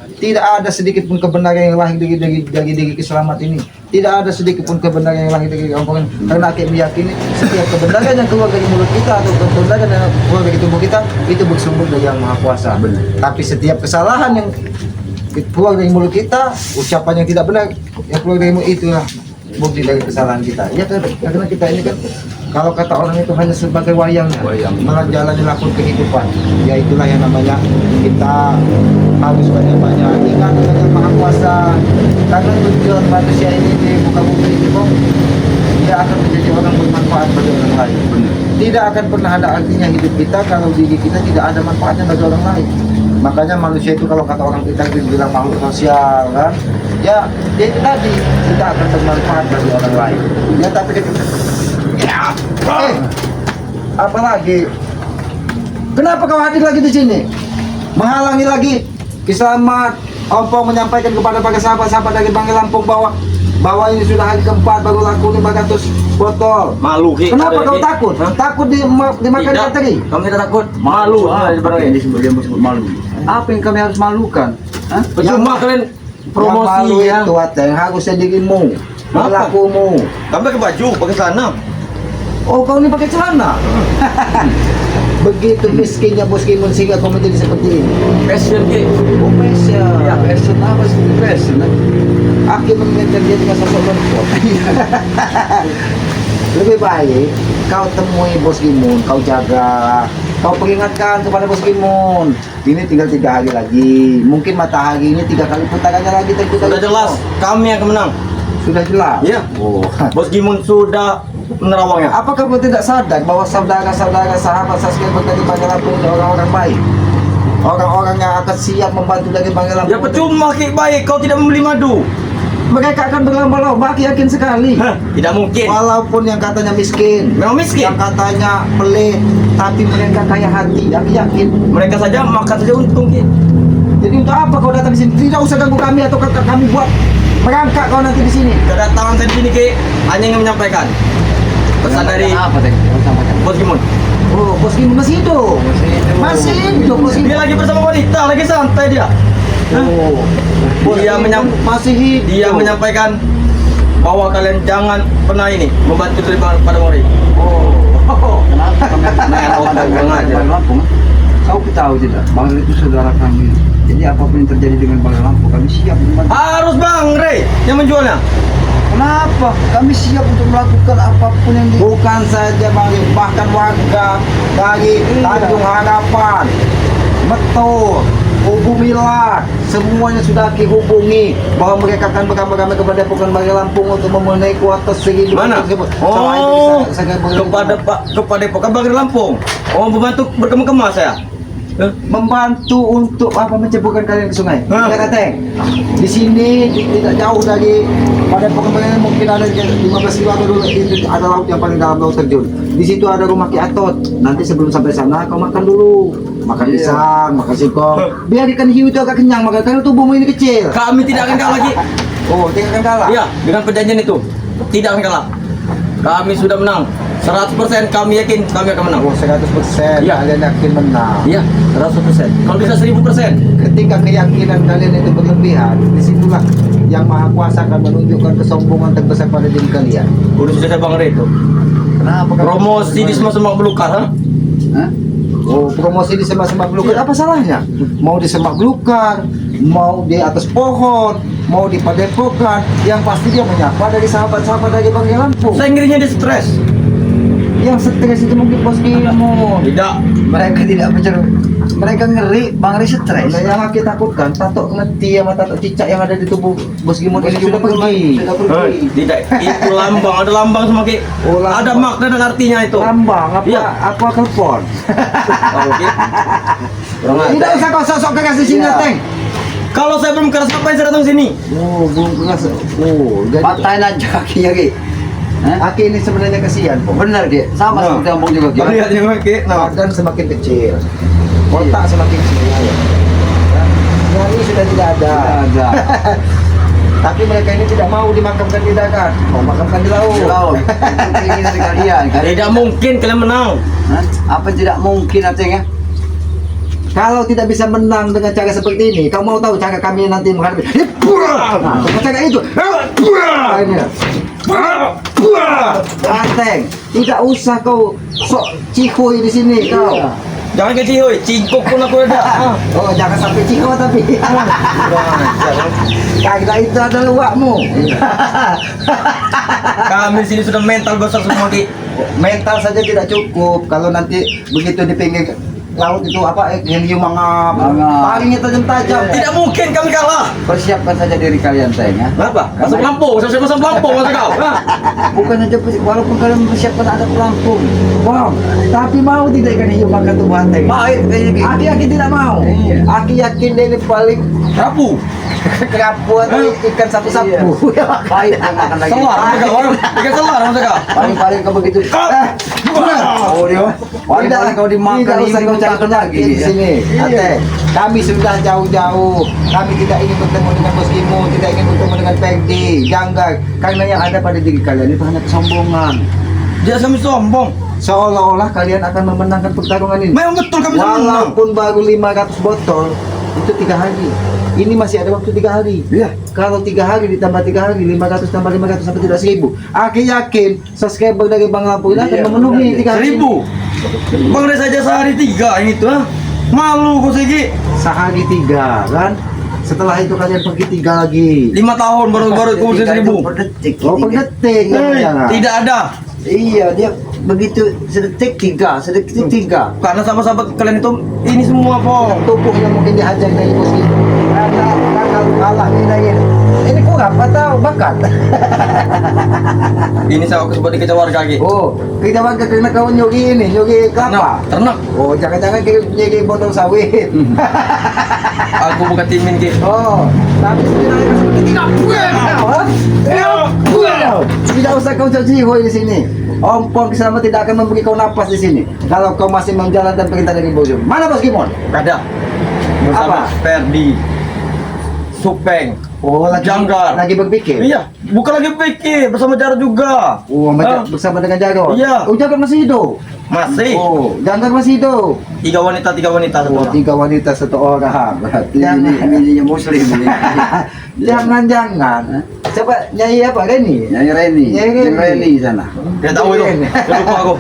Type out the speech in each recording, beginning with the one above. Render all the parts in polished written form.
Tidak ada sedikit pun kebenaran yang lahir dari diri Selamat ini. Tidak ada sedikit pun kebenaran yang lahir dari Rompong. Karena Aki meyakini setiap kebenaran yang keluar dari mulut kita atau kebenaran yang keluar dari tubuh kita itu bersumber dari Yang Maha Kuasa. Benar. Tapi setiap kesalahan yang keluar dari mulut kita, ucapan yang tidak benar yang keluar dari mulut, itulah bukti dari kesalahan kita. Ya kan, karena kita ini kan kalau kata orang itu hanya sebagai wayangnya, malah jalannya lakon kehidupan. Ya itulah yang namanya kita harus banyak-banyak ingat dengan Yang Maha Kuasa. Karena tujuan manusia ini di muka bumi ini kok dia akan menjadi orang bermanfaat bagi orang lain. Tidak akan pernah ada artinya hidup kita kalau diri kita tidak ada manfaatnya bagi orang lain. Makanya manusia itu kalau kata orang kita bilang makhluk sosial kan, ya dia itu tadi tidak akan bermanfaat bagi orang lain. Ya tapi ya, apalagi kenapa kau hadir lagi di sini? Menghalangi lagi Ki Selamat Ompong menyampaikan kepada para sahabat-sahabat dari Bangka Lampung bahwa ini sudah hari keempat baru laku 500 botol. Malu Ki. Kenapa kau takut? Takut dimakan tadi? Kami tidak takut. Malu. Yang disebut malu. Apa yang kami harus malukan? Percuma kalian promosi yang malu itu yang harusnya dirimu, perilakumu. Kami pakai baju, pakai celana. Oh, kau ini pakai celana? Begitu miskinnya Bos Kimun sehingga kau menjadi seperti ini. Fashion Ki. Oh, fashion. Ya, fashion apa sih fashion? Aki mengingatkan dia dengan sosok lengkap. Lebih baik kau temui Bos Kimun, kau jaga, kau peringatkan kepada Bos Kimun. Ini tinggal 3 hari lagi. Mungkin matahari ini 3 kali putarannya lagi terputar. Sudah jelas, kami yang menang. Sudah jelas. Iya. Oh. Bos Gimun sudah menerawangnya. Apakah kau tidak sadar bahwa saudara-saudara sahabat Saskia dari Bangka Lampung ini orang-orang baik? Orang-orang yang akan siap membantu dari Bangka Lampung. Ya percuma Ki baik, kau tidak membeli madu. Mereka akan berlomba-lomba, Aki yakin sekali. Tidak mungkin. Walaupun yang katanya miskin, Memang miskin. yang katanya pelit, tapi mereka kaya hati, Aki yakin. Mereka saja makan saja untung Ki. Jadi untuk apa kau datang di sini? Tidak usah ganggu kami atau kami buat merangkak kau nanti di sini. Kedatangan saya di sini Ki hanya ingin menyampaikan pesan dari apa teh? Bos Gimun. Oh, Bos Kimun masih hidup. Masih hidup Bos Kimun. Dia lagi bersama wanita, lagi santai dia. Oh, Dia masih hidup. Dia menyampaikan bahwa kalian jangan pernah ini membantu daripada murid. Oh, kenapa? Main otak aja. Lampung. Kau tahu tidak, Bang Ray itu saudara kami. Jadi apapun yang terjadi dengan Bang Lampung, kami siap membantu. Harus Bang Ray yang menjualnya. Kenapa? Kami siap untuk melakukan apapun yang bukan saja Bang Ray, bahkan warga dari Tanjung Harapan, Meto, hubungilah, semuanya sudah dihubungi bahwa mereka akan beramai-ramai kepada Padepokan Bangka Lampung untuk memenuhi kuota segini. Mana? Oh, kepada Padepokan Bangka Lampung. Oh, membantu berkemah-kemah saya. Membantu untuk apa menceburkan kalian ke sungai. Ya kateng. Di sini tidak jauh dari Padepokan Bangka Lampung, mungkin ada 15 km dulu ada laut yang paling dalam, laut terjun. Di situ ada rumah Ki Atot. Nanti sebelum sampai sana kau makan dulu. Makan pisang, makan singkong. Biar ikan hiu itu agak kenyang makan karena tubuhmu ini kecil. Kami tidak akan kalah lagi. Oh, tidak akan kalah. Iya, dengan perjanjian itu tidak akan kalah. Kami sudah menang. 100% kami yakin kami akan menang. Oh, 100%. Iya. Kalian yakin menang. Iya, 100%. Kalau bisa 1000%. Ketika keyakinan kalian itu berlebihan, disitulah Yang Maha Kuasa akan menunjukkan kesombongan terbesar pada diri kalian. Udah sudah Bang Ray itu. Kenapa? Promosi di semua belukar, ha? Hah? Oh, promosi di semak-semak belukar, apa salahnya? Mau di semak belukar, mau di atas pohon, mau di padepokan, yang pasti dia menyapa dari sahabat-sahabat dari Bangka Lampung. Saya ngirinya dia stres. Yang stres itu mungkin Bos Kimun. Tidak. Mereka tidak bercerita. Mereka ngeri, Bang Ri stres. Nah, yang kita takutkan, tato ngerti sama tato cicak yang ada di tubuh Bos Kimun ini sudah pergi. Sudah pergi. Tidak, itu lambang, ada lambang sama Ki. Oh, lambang. Ada makna dan artinya itu. Lambang apa? Iya. Aku akan telepon. Oh, Ki. Tidak usah kau sosok keras di sini, Teng. Kalau saya belum keras, ngapain saya datang sini? Oh, belum keras. Oh, jadi Patahin aja kakinya Ki. Aki ini sebenarnya kasihan, Pong. Benar Ki. Sama seperti Ambong juga Ki. Lihat ini Ki. Badan semakin kecil, otak semakin kecil. Nyali sudah tidak ada. Ada. Tapi mereka ini tidak mau dimakamkan di darat, mau makamkan di laut. Laut. Itu keinginan dari kalian. Tidak mungkin kalian menang. Hah? Apa tidak mungkin Ateng ya? Kalau tidak bisa menang dengan cara seperti ini, kau mau tahu cara kami nanti menghadapi? Nah, dengan cara itu. Ini. Ateng, tidak usah kau sok cihuy di sini kau. Jangan ke cihoy, cingkuk pun aku ada. Oh, jangan sampai cihuy tapi. Kagak itu adalah wakmu. Kami di sini sudah mental besar semua Ki. Mental saja tidak cukup. Kalau nanti begitu di pinggir laut itu apa helium mangap, palingnya tajam-tajam. Tidak mungkin kami kalah. Persiapkan saja diri kalian sayang ya. Kenapa? Masuk pelampung, saya masuk pelampung masa kau. Bukan aja walaupun kalian mempersiapkan ada pelampung. Wow, tapi mau tidak ikan hiu makan tubuh Ateng? Baik, Aki Aki tidak mau. Iya. Aki yakin dia ini paling Rapu. kerapu atau ikan sapu-sapu. Baik yang makan lagi. Selar masa kau. Ikan selar masa kau. Paling-paling kau begitu. Oh dia. Paling-paling kau dimakan Tidak usah kau cari lagi di ya. sini. Ate, kami sudah jauh-jauh. Kami tidak ingin bertemu dengan Bos Kimu, tidak ingin bertemu dengan Peggy, Ganggar. Karena yang ada pada diri kalian itu hanya kesombongan. Dia kami sombong. Seolah-olah kalian akan memenangkan pertarungan ini. Memang betul kami sombong. Walaupun baru 500 botol, itu 3 hari. Ini masih ada waktu 3 hari. Iya. Kalau 3 hari ditambah 3 hari, 500 tambah 500 sampai tidak 1000. Aki yakin subscriber dari Bang Lampu ini akan Iya, memenuhi benar. 3 hari. 1000. Bang Reza saja sehari 3 ini tuh. ah. Malu kau Segi. Sehari 3 kan? Setelah itu kalian pergi 3 lagi. 5 tahun baru kursi 1000. Per detik. Oh, per detik jangan. Tidak ada. Iya, dia begitu sedetik 3, sedetik 3. Karena sahabat-sahabat kalian itu ini semua po. Tubuhnya mungkin dihajar dari Bos Kimu. Karena kalau kalah ini kurang atau bakat. Ini saya aku sebut dikejar warga Ki. Oh, kita warga karena kau nyuri ini, nyuri kelapa. Ternak. Oh, jangan-jangan nyuri botol sawit. Aku bukan timin Ki. Oh, tapi sebenarnya seperti tidak tidak usah kau caci hoi di sini. Om Pong selama tidak akan memberi kau napas di sini. Kalau kau masih menjalankan perintah dari Bos Kimu. Mana Bos Kimon? Ada. Bersama Apa? Ferdi. Supeng. Oh, lagi Janggar. lagi berpikir. Iya, bukan lagi pikir bersama Jar juga. Oh, bersama dengan Jago. Iya. Oh, Jago masih hidup. Masih. Oh, Janggar masih hidup. 3 wanita satu Oh, orang. 3 wanita 1 orang. Bininya muslim ini. Jangan. Siapa Nyai apa Reni? Nyai Reni. Nyai Reni. sana. Dia tahu itu. Saya lupa aku.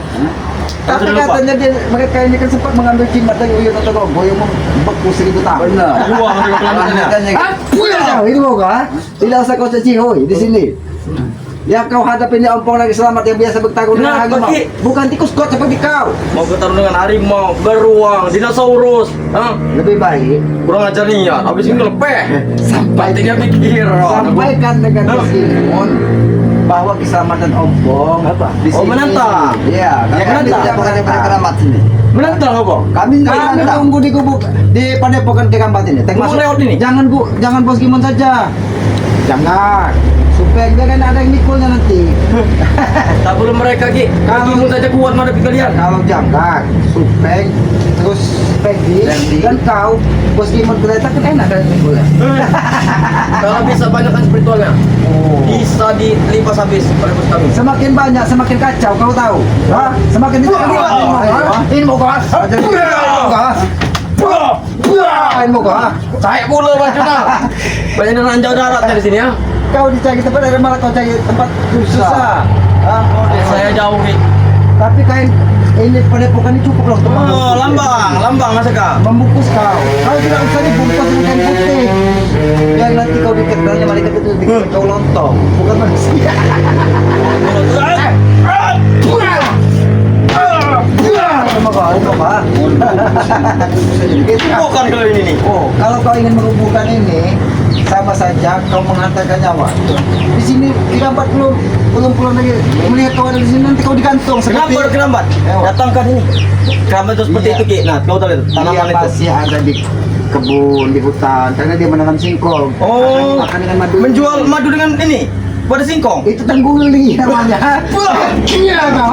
Tapi Sudah lupa. katanya dia, mereka ini kan sempat mengambil jimat dari Uyun atau Rogo yang membeku 1000 tahun. Benar. Dua mereka kelanjutannya. Ah, ini mau kah? Tidak usah kau caci hoi di sini. Yang kau hadapin ya ompong lagi selamat yang biasa bertarung dengan Kenapa, harimau. Ki? Bukan tikus kot seperti kau. Mau bertarung dengan harimau, beruang, dinosaurus. Hah? Lebih baik Kurang ajar niat. Habis ini lepeh. sampai Batinnya pikir. sampaikan dengan Bos Kimon bahwa keselamatan ompong di Oh, sini. menantang. Iya, Ya, kami menantang. tidak Bukan menantang. daripada keramat ini. Menantang apa? Kami Kami menantang. tunggu di kubu di Padepokan Kerambat ini. Teng Mau masuk. lewat ini? Jangan Bos Kimon saja. Jangan. Supaya jangan ada yang mikulnya nanti. Tak perlu mereka Ki. Kamu saja kuat menghadapi kalian. Kalau jangan, Supeng, terus Peggy, Randy. dan kau, Bos Kimon kereta kan enak kan mikulnya. Kalau bisa banyak kan spiritualnya. Oh. Bisa dilipas habis oleh bos kami. Semakin banyak, semakin kacau, kau tahu? Hah? Semakin tidak ini mau kau? Ini mau kau? Saya pula bacuna. Banyak ranjau daratnya di sini ya. Kau dicari tempat dari malah kau cari tempat susah. Hah? Saya jauh Ki. Tapi kain ini padepokan ini cukup loh untuk Oh, membungkus. lambang masa kak. Membungkus kau. Kau tidak usah dibungkus dengan kain putih. Biar nanti kau diketanya malaikat itu dikit kau lontong, bukan manusia. Bukan kalau ini nih. Oh, kalau kau ingin merubuhkan ini, sama saja kau menghantarkan nyawa. Di sini 340 pulang lagi. Melihat kau ada di sini nanti kau digantung Kenapa ada kerambat? Ewa. Datangkan ini. Kerambat itu seperti Iya. itu Ki. Nah, kau tahu itu Dia tanaman itu. pasti ada di kebun, di hutan, karena dia menanam singkong. Oh, Makan dengan madu. menjual madu dengan ini pada singkong. Itu tengguli namanya. Iya kau,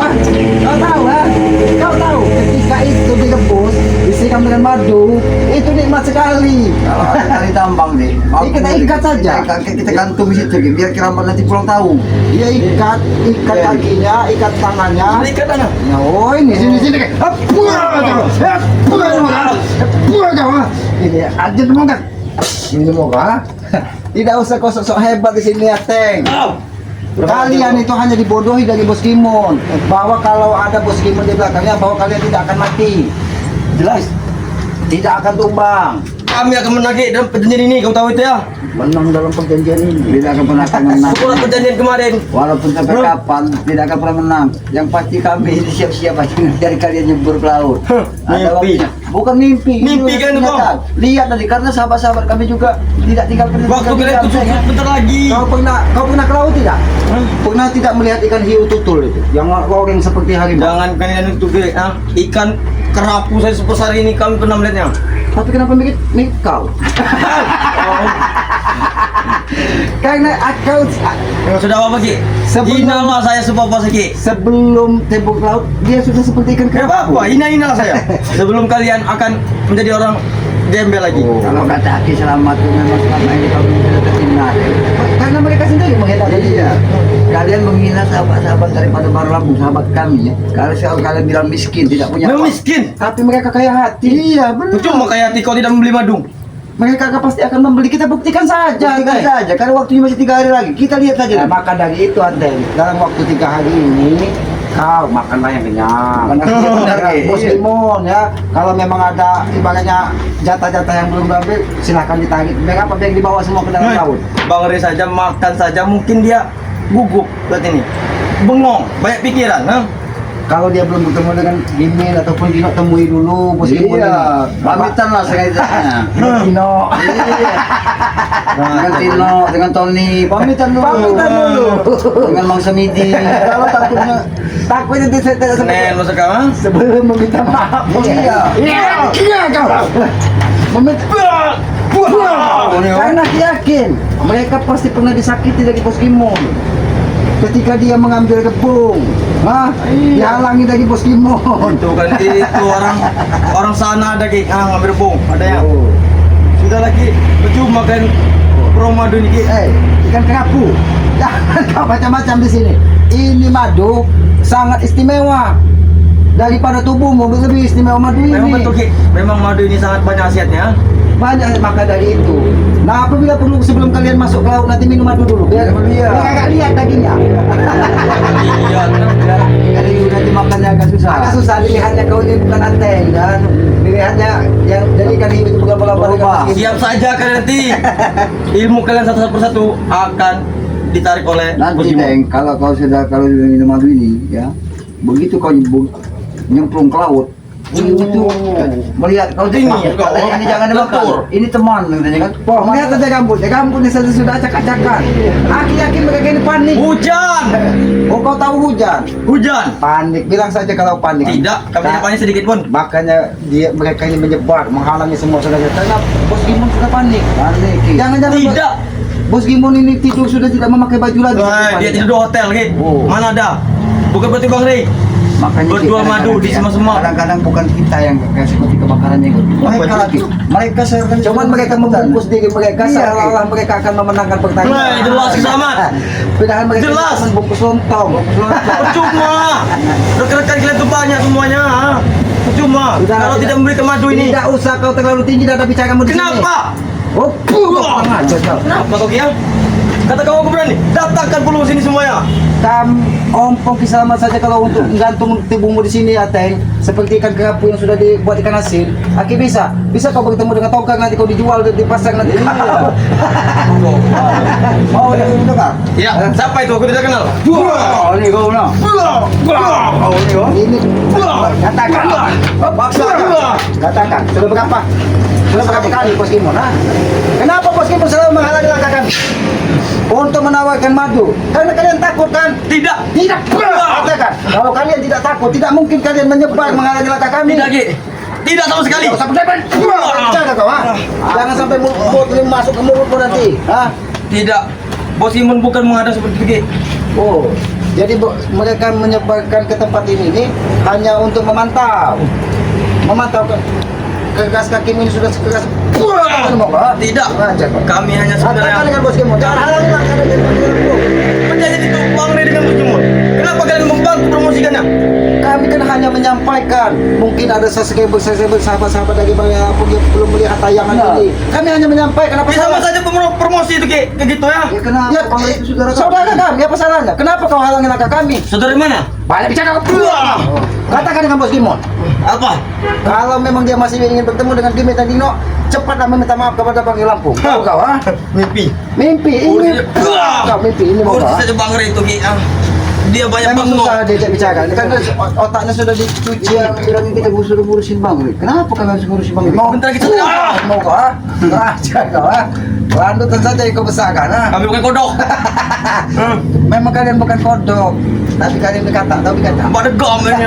kau tahu ha? Kau tahu ketika itu direbus, isi disiram dengan madu, itu nikmat sekali. Kalau ada tali tambang nih, Kita ikat saja. Kita gantung di situ, biar keramat nanti pulang tahu. Dia ikat kakinya, ikat tangannya. Ikat mana? Nah, oh ini sini. Ini aja mau kan? Ini mau kan? Tidak usah kau sok hebat di sini ya, Teng. Kalian itu hanya dibodohi dari Bos Kimon. Bahwa kalau ada Bos Kimon di belakangnya, bahwa kalian tidak akan mati. Jelas? Tidak akan tumbang. Kami akan menagih dalam perjanjian ini, kau tahu itu ya? Menang dalam perjanjian ini. Tidak akan pernah menang. Sekolah perjanjian kemarin. Walaupun sampai kapan, tidak akan pernah menang. Yang pasti kami ini siap-siap aja dari kalian nyebur ke laut. Ada Mimpi. waktunya. Bukan mimpi. Mimpi Ini kan itu, kenyataan. Lihat tadi, karena sahabat-sahabat kami juga tidak tinggal Waktu kalian di tutup dalam, bentar lagi. Kau pernah ke laut tidak? Pernah tidak melihat ikan hiu tutul itu? Yang goreng seperti harimau. Jangan kalian itu ikan kerapu saya sebesar ini kami pernah melihatnya. Tapi kenapa mikir kau? Karena kau Yang sudah apa Ki? Sebelum- Hinalah saya sebab Ki. sebelum tembok laut dia sudah seperti ikan Kenapa? kerapu. Hina saya. Sebelum kalian akan menjadi orang gembel lagi. Kalau kata Aki Selamat itu memang selama ini kami sudah terhina. Karena mereka sendiri menghina diri. Iya. Kalian menghina sahabat-sahabat daripada Baru Lampung, sahabat kami ya. Kalau kalian bilang miskin, tidak punya Memang apa. miskin. Tapi mereka kaya hati. Iya, benar. Cuma kayak hati kau tidak membeli madu. Mereka pasti akan membeli. Kita buktikan saja. Buktikan guys. saja, karena waktunya masih 3 hari lagi. Kita lihat saja. Nah, maka dari itu Ante, dalam waktu 3 hari ini kau makanlah yang kenyang. Makan yang benar, Ya, Bos iya. Limon ya. Kalau memang ada ibaratnya jatah-jatah yang belum diambil, silahkan ditarik. Mereka apa yang dibawa semua ke dalam laut. Bang Ri saja makan saja mungkin dia gugup buat ini. Bengong, banyak pikiran, ha? Kalau dia belum bertemu dengan Gimin ataupun Dino, temui dulu Bos Limon. Iya, pamitan lah sekali-sekalinya. Dino. Dengan Tino, dengan Tony, pamitan dulu. Pamitan dulu. Dengan Mang Samidi. Kalau takutnya tidak Senin masuk kau, ha? sebelum meminta maaf. Iya. Iya kau. Meminta karena yakin mereka pasti pernah disakiti dari Bos Kimon. Ketika dia mengambil kebun, dihalangi dari Bos Kimon. Itu kan itu orang sana ada Ki, ngambil bung, ada yang. Sudah lagi percuma kan Ramadan ini Ki. Ikan kerapu. Jangan kau macam-macam di sini. Ini madu sangat istimewa daripada tubuhmu. Lebih istimewa madu ini. Memang betul Ki, memang madu ini sangat banyak khasiatnya. Banyak maka dari itu. Nah, apabila perlu sebelum kalian masuk ke laut nanti minum madu dulu. Biar agak lihat dagingnya. Iya, Jadi udah dimakannya agak susah. Agak susah dilihatnya kau ini bukan anteng dan dilihatnya yang dari ikan hiu itu bukan bola-bola. siap saja kan nanti ilmu kalian satu persatu akan ditarik oleh Bos Nanti Imo. Teng, kalau sudah minum madu ini ya, begitu kau nyemplung ke laut, itu melihat kau Ini, ini jangan dimakan. lentur. Ini teman katanya kan. Wah, melihat aja gambutnya sudah acak-acakan. Aku yakin mereka ini panik. Hujan, Oh, kau tahu hujan? hujan. Panik, bilang saja kalau panik. Tidak, kami tidak panik sedikit pun. Makanya mereka ini menyebar, menghalangi semua saudara. Karena Bos Gimon sudah panik. Panik. Jangan-jangan Tidak. Bos Gimon ini tidur sudah tidak memakai baju lagi. Dia tidur di hotel, Ki. Oh. Mana ada? Bukan berarti Bang Ri. Makanya Berdua kita madu di semua-semua. Kadang-kadang bukan kita yang kayak seperti kebakarannya itu. Mereka lagi. Mereka seharusnya Cuman mereka membungkus diri mereka Iya, seolah-olah mereka akan memenangkan pertandingan. Wah, jelas selamat. Padahal mereka Jelas. cuma membungkus lontong. Percuma. Rekan-rekan kalian tuh banyak semuanya. Percuma. Sudah, Kalau tidak memberikan madu ini. Tidak usah kau terlalu tinggi dan ada bicaramu di sini. Kenapa? Oh, kurang aja kau. Kenapa kau Ki? Kata kau aku berani. Datangkan puluh sini semuanya. Ompong kisah saja kalau untuk menggantung tubuhmu di sini ya Teng. Seperti ikan kerapu yang sudah dibuat ikan asin. Aki bisa kau bertemu dengan tongkang nanti kau dijual di pasar nanti. Oh, yang itu kan. Ya, siapa itu? Aku tidak kenal. Oh, ini kau no. Oh, ini kau. Ini katakan. Katakan. Sudah berapa? Sudah berapa kali Bos Kimon? Kenapa Bos Kimon selalu menghalangi langkah kami? Untuk menawarkan madu. Karena kalian takut kan? Tidak. Tidak. Katakan. Kalau kalian tidak takut, tidak mungkin kalian menyebar menghalangi langkah kami. Tidak, Ki. Tidak sama sekali. Jangan sampai depan. Jangan kau, jangan sampai mulut ini masuk ke mulutmu nanti. Tidak. Bos Imun bukan menghadap seperti itu, Ki. Oh, jadi mereka menyebarkan ke tempat ini hanya untuk memantau. Memantau sekeras kakimu ini sudah sekeras. Bukan mau kah? Tidak. Ajar kau. Kami hanya Katakan sebenarnya dengan bos Kimon, jangan halangi langkah dari bos Kimon. menjadi itu Bang Ray dengan Bos Kimon. Kenapa kalian membantu promosikannya? Kami kan hanya menyampaikan, mungkin ada sahabat-sahabat dari Bang Lampung yang belum melihat tayangan ini. Kami hanya menyampaikan apa Ya, sama salah. saja promosi itu kayak gitu ya. Ya kenapa Ya, kalau itu saudara saudara kami, apa salahnya? Kenapa kau halangi langkah kami? Saudara mana? Banyak bicara kau. Wah. Katakan dengan bos Kimon. Apa? Kalau memang dia masih ingin bertemu dengan Kimi dan Dino, cepatlah meminta maaf kepada Bang Lampung. Tahu kau, ha? Mimpi. Mimpi ini. Kau mimpi ini mau Urus kau, ha? saja Bang Ray itu kayak dia banyak Memang bengong. susah diajak bicara. Karena otaknya sudah dicuci. Dia bilang kita suruh ngurusin Bang Ray. Kenapa kalian harus ngurusin Bang Ray? Mau Bentar lagi saja. mau kau, ha? Aja kau, ha? Landutan saja ikut besarkan, ha? Kami bukan kodok. Memang kalian bukan kodok, tapi kalian berkata, tahu berkata. Pada gamennya.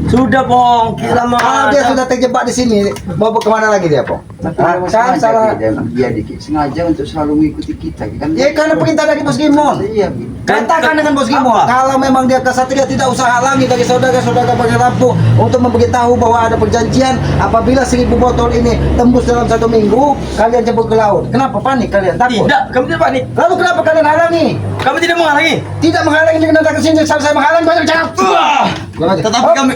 Sudah Pong, kita mah. Dia sudah terjebak di sini. Mau kemana lagi dia, Pong? Tapi Ah, memang kan sengaja salah. dia dikit sengaja untuk selalu mengikuti kita kan. Ya karena perintah dari Bos Kimon. Iya. Katakan dengan Bos Kimon, Apa? kalau memang dia kesatria tidak usah halangi dari saudara-saudara Bang Lampung untuk memberitahu bahwa ada perjanjian apabila 1000 botol ini tembus dalam 1 minggu, kalian jemput ke laut. Kenapa panik kalian? Takut? Tidak, kami tidak panik. Lalu kenapa kalian halangi? Kami tidak menghalangi. Tidak menghalangi dengan datang ke sini, saya menghalangi banyak cakap. Tetapi kami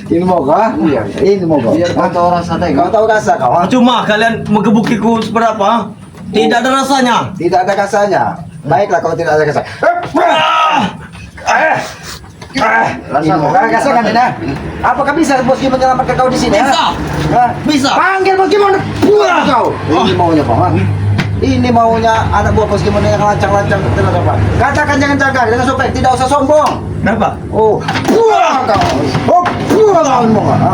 Ini mau kah? Iya. Ini mau kah? Biar kau tahu rasa teh. Kau tahu rasa kau? ha? cuma kalian menggebukiku seberapa? Tidak ada rasanya. Tidak ada rasanya. Baiklah kalau tidak ada rasa. Rasa Kau rasakan ini. Apakah bisa Bos Kimon menyelamatkan kau di sini? ha? Bisa. Hah? Bisa. Panggil Bos Kimon. Buang kau. Ini maunya kau. ha? Ini maunya anak buah Bos Kimon yang lancang-lancang terus apa? Katakan jangan jaga dengan supaya tidak usah sombong. Kenapa? Oh, buang kau. Oh, buang kau mau nggak? ha?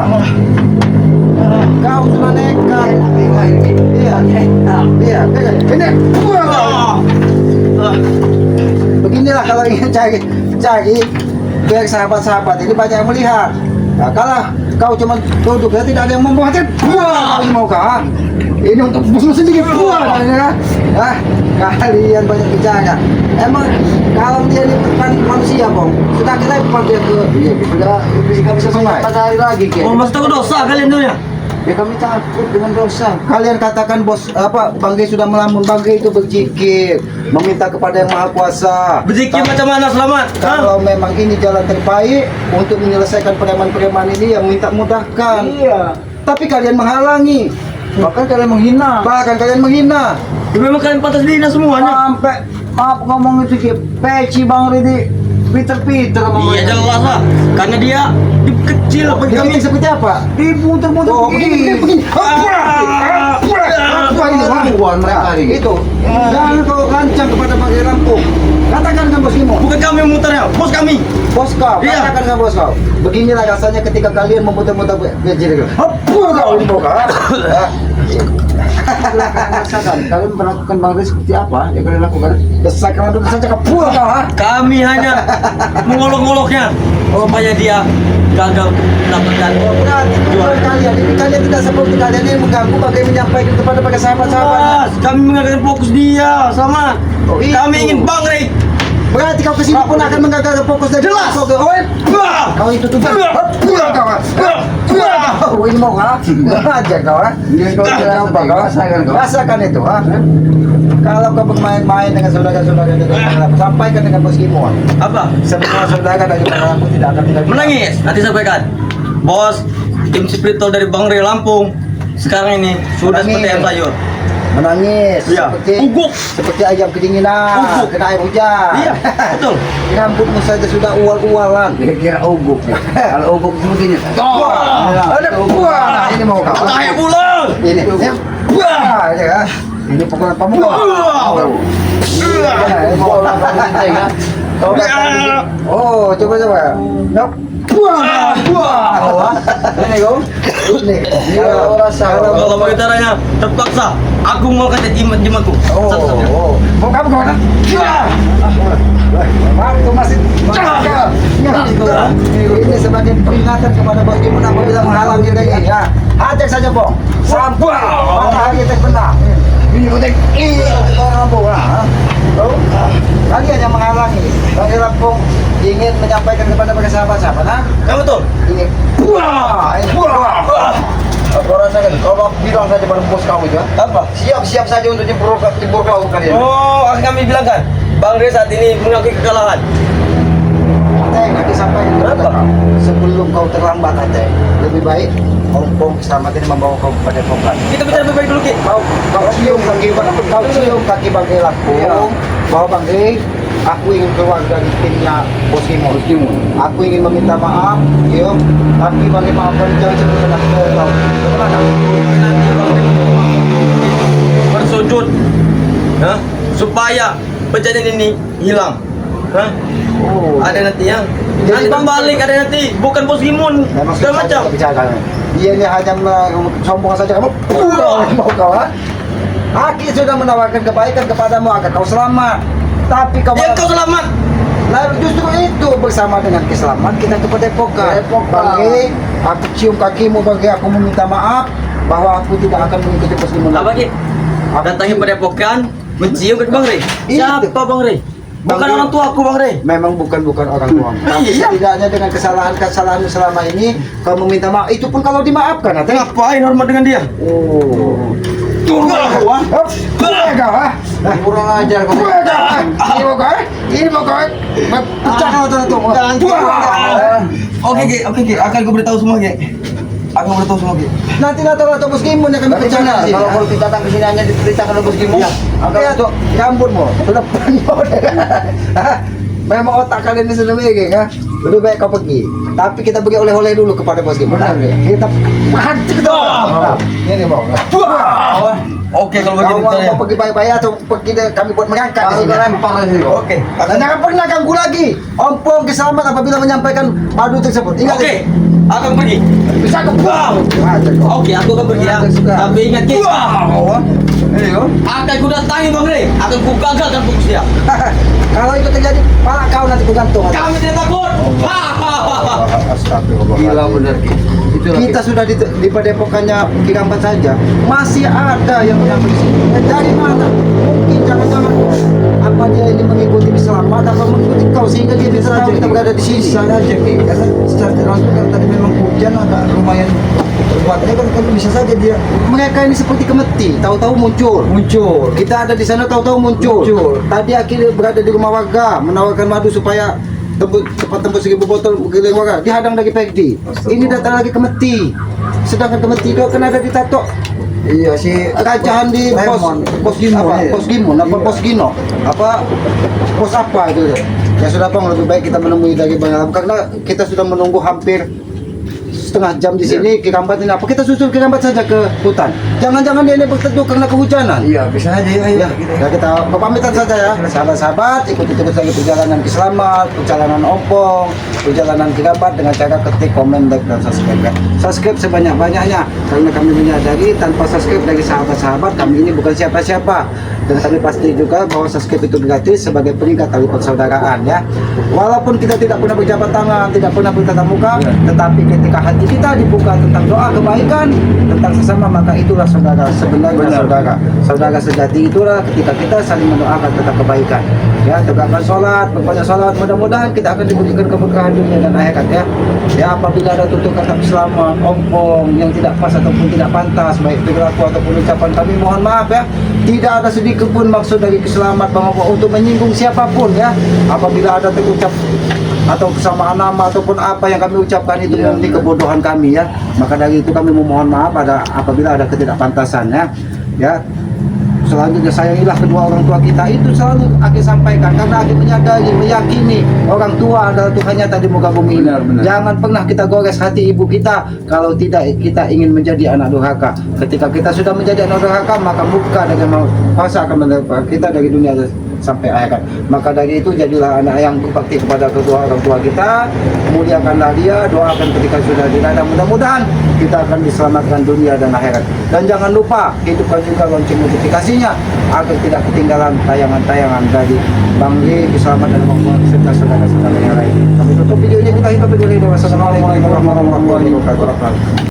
Kau sudah nekat. Iya. Iya. Ini buang kau. Beginilah kalau ingin cari biar sahabat-sahabat ini banyak yang melihat. Nah, kalau kau cuma duduk ya tidak ada yang membuat buang mau kah? Ini untuk musuh sendiri buang ya. Ah, kalian banyak bicara. Emang kalau dia ini bukan manusia, Bang. Sudah kita bukan dia ke Iya, sudah bisa Sungai. pada hari lagi ke. Oh, mas tahu dosa kalian tuh ya? Ya kami takut dengan dosa. Kalian katakan bos apa Bang Gay sudah melamun. Bang Gay itu berzikir meminta kepada yang Maha Kuasa. Berzikir Ta- macam mana selamat? Kalau memang ini jalan terbaik untuk menyelesaikan preman-preman ini yang minta mudahkan. Iya. Tapi kalian menghalangi. Bahkan kalian menghina. Bahkan kalian menghina. Ya, memang kalian pantas dihina semuanya. Sampai maaf ngomong itu ke peci Bang Ridi. Peter Iya jelas lah, karena dia kecil bagi Dia kami. ini seperti apa? diputer-puter Oh, begini. Apa ini? Buan mereka ini. Itu. Jangan kau lancang kepada Bang Gay Lampung. Katakan dengan Bos Kimon. Bukan kami yang muternya, bos kami. Bos kau, Iya. katakan dengan bos kau. Beginilah rasanya ketika kalian memutar-mutar gaji. Apa kau ini mau kau? Rasakan kalian melakukan Bang Ridi seperti apa yang kalian lakukan? Besar kalau dulu saja kau kau ha? Kami hanya mengolok-oloknya supaya dia gagal mendapatkan. Berarti bukan kalian, ini kalian tidak seperti kalian ini mengganggu bagai menyampaikan kepada sahabat-sahabat. Jelas, kami mengagalkan fokus dia sama. Oh, itu. Kami ingin Bang Ray. Berarti kau kesini pun akan menggagalkan fokus dari Jelas. kau. Oh, kau itu tugas. Pulang kau. Oh, ini mau ha? Aja kau ha? Dia kau tidak Coba kau rasakan kau. rasakan itu ha? Kalau kau bermain-main dengan saudara-saudara dari Bangladesh, sampaikan dengan Bos Kimon. Apa? Semua saudara dari Bangladesh tidak akan tinggal. Menangis. Nanti sampaikan. Bos, tim spiritual dari Bang Ray Lampung sekarang ini sudah Menangis. seperti ayam sayur. Menangis. Iya. Uguk. Seperti ayam kedinginan. Uguk. Kena air hujan. Iya, betul. Rambutmu saja sudah ual-ualan. Dia kira uguk. Kalau uguk sepertinya. Ada buah. Nah, ini mau kau. Kayak bulan. Ini. Buah. Ya. Ini pukulan pemula. Oh, coba. Nok. Buah. Buah. Ini kau. Ini. Kalau Kalau mau caranya terpaksa aku mau kata jimatku. Oh. Mau kamu kau? Waktu masih ini sebagai peringatan kepada Bos Kimon apabila menghalangi diri ya. Hajar saja, Bong. Sampai matahari terbenam. Ini udah orang bola. Kalian yang menghalangi. Bang Lampung ingin menyampaikan kepada sahabat-sahabat, ha? Kamu betul. Ini Aku rasakan kalau bilang saja pada bos kamu itu, Apa? siap saja untuk jempur kelaut kalian. Oh, akan kami bilang kan, Bang Rey saat ini mengakui kekalahan. Ateng, aku sampaikan kepada Kenapa? kau, sebelum kau terlambat Ateng, lebih baik Ompong selamat ini membawa kau kepada Pokan. Kita bicara baik-baik dulu, Ki. Kau cium kaki Bang Laku, bahwa Bang Rey, aku ingin keluar dari timnya Bos Kimon. Aku ingin meminta maaf, yo. Tapi bagi maafkan jangan sebelum kau. Bagaimana? Bersujud, ya, supaya kejadian ini hilang. Hah? Oh, Ada nanti yang Jadi nanti balik, ada nanti bukan Bos Gimun memang segala macam. bicara. Dia ini hanya sombong saja kamu. Mau kau ha? Aki sudah menawarkan kebaikan kepadamu agar kau selamat. Tapi kau Ya kau selamat. lalu justru itu bersama dengan keselamatan kita ke Padepokan. Bagi aku cium kakimu bagi aku meminta maaf bahwa aku tidak akan mengikuti Bos Gimun. Apa Ki? Datangi pada Padepokan mencium ke Bang Rey. Itu. Siapa Bang Rey? Bukan Bang Rey. orang tua aku Bang Rey. Memang bukan orang tua. Tapi Iya. setidaknya dengan kesalahan selama ini kau meminta maaf. Itu pun kalau dimaafkan, Ateng. Ngapain hormat dengan dia? Oh. Tunggu aku ah. Kurang ajar kau. Ini mau kau. Pecah kau tuh. Oke Ki, akan gue beritahu semua Ki. Akan beritahu semua Ki. Nanti atau Bos Gimun yang kami pecah nanti. Kalau kau datang ke sini hanya diceritakan oleh Bos Gimun. Oke ya tuh, rambutmu sudah penuh. Memang otak kalian ini sudah begini kan? Lebih baik kau pergi. Tapi kita bagi oleh-oleh dulu kepada Bos Gimun. Kita hancur kita. Ini mau. Oke kalau Kau begitu ya. mau pergi baik-baik atau pergi kami buat mengangkat di sini? Oke. Dan jangan pernah ganggu lagi. Ompong keselamat apabila menyampaikan madu tersebut. Ingat. Oke. Akan pergi. Bisa ke wow. Oke, aku akan pergi ya. Suka. Tapi ingat Ki. Ini yo. Akan ku datangi Bang Rey. Akan ku gagalkan fokus dia. Kalau itu terjadi, pala kau nanti ku gantung. Kami tidak takut. Astagfirullah. Gila bener Ki. Kita sudah di padepokannya Ki Kampat saja, masih ada yang menyampai sini. Dari mana? Mungkin jangan-jangan apa dia ini mengikuti selamat atau mengikuti kau sehingga dia bisa tahu kita berada di sini. Bisa aja Ki. Karena secara tidak langsung kan tadi memang hujan agak lumayan berbuatnya kan bisa saja dia Mereka ini seperti kemeti, tahu-tahu muncul. muncul. Kita ada di sana tahu-tahu muncul. Tadi akhirnya berada di rumah warga menawarkan madu supaya cepat tembus 1000 botol giling warga. Dihadang dari Pegdi. Ini datang lagi kemeti. Sedangkan kemeti itu akan ada di tato Iya sih. kerajaan di pos Gino. apa? Iya. Pos Gimun apa Iya. pos Gino? Apa pos apa itu? Ya sudah Bang, lebih baik kita menemui dari Bang Alam karena kita sudah menunggu hampir setengah jam di sini. Ki Kampat ini apa? Kita susul Ki Kampat saja ke hutan. Jangan-jangan dia ini berteduh karena kehujanan. Iya, bisa aja ya. Ya, ya kita berpamitan saja ya, sahabat-sahabat, ikuti terus lagi perjalanan Kiselamat, perjalanan Ompong, perjalanan Ki Kampat dengan cara ketik, komen, like, dan subscribe ya. Subscribe sebanyak-banyaknya, karena kami menyadari tanpa subscribe dari sahabat-sahabat kami ini bukan siapa-siapa. Dan kami pasti juga bahwa subscribe itu gratis sebagai peringkat tali persaudaraan ya. Walaupun kita tidak pernah berjabat tangan, tidak pernah bertatap muka, tetapi ketika hati kita dibuka tentang doa kebaikan, tentang sesama, maka itulah saudara sebenarnya. Saudara sejati itulah ketika kita saling mendoakan tentang kebaikan ya. Tegakkan sholat, berbanyak sholat, mudah-mudahan kita akan diberikan keberkahan dunia dan akhirat ya. Ya, apabila ada tutur kata selamat, ompong yang tidak pas ataupun tidak pantas, baik perilaku ataupun ucapan, kami mohon maaf ya. Tidak ada sedikit pun maksud dari keselamat Bang Ompong untuk menyinggung siapapun ya. Apabila ada terucap atau kesamaan nama ataupun apa yang kami ucapkan itu murni kebodohan kami ya, maka dari itu kami memohon maaf apabila ada ketidakpantasan ya. Selanjutnya sayangilah kedua orang tua kita, itu selalu Aki sampaikan karena Aki menyadari, meyakini orang tua adalah Tuhan nyata di muka bumi ini. Benar. Jangan pernah kita gores hati ibu kita kalau tidak kita ingin menjadi anak durhaka. Ketika kita sudah menjadi anak durhaka, maka murka dengan kuasa akan menerpa kita dari dunia sampai akhirat. Maka dari itu jadilah anak yang berbakti kepada kedua orang tua kita, muliakanlah dia, doakan ketika sudah dirada, mudah-mudahan kita akan diselamatkan dunia dan akhirat. Dan jangan lupa hidupkan juga lonceng notifikasinya agar tidak ketinggalan tayangan-tayangan dari Bang Rey, Kiselamat dan Bang serta saudara-saudara yang lain. Kami tutup video ini, kita hidup di dunia. Wassalamualaikum warahmatullahi wabarakatuh.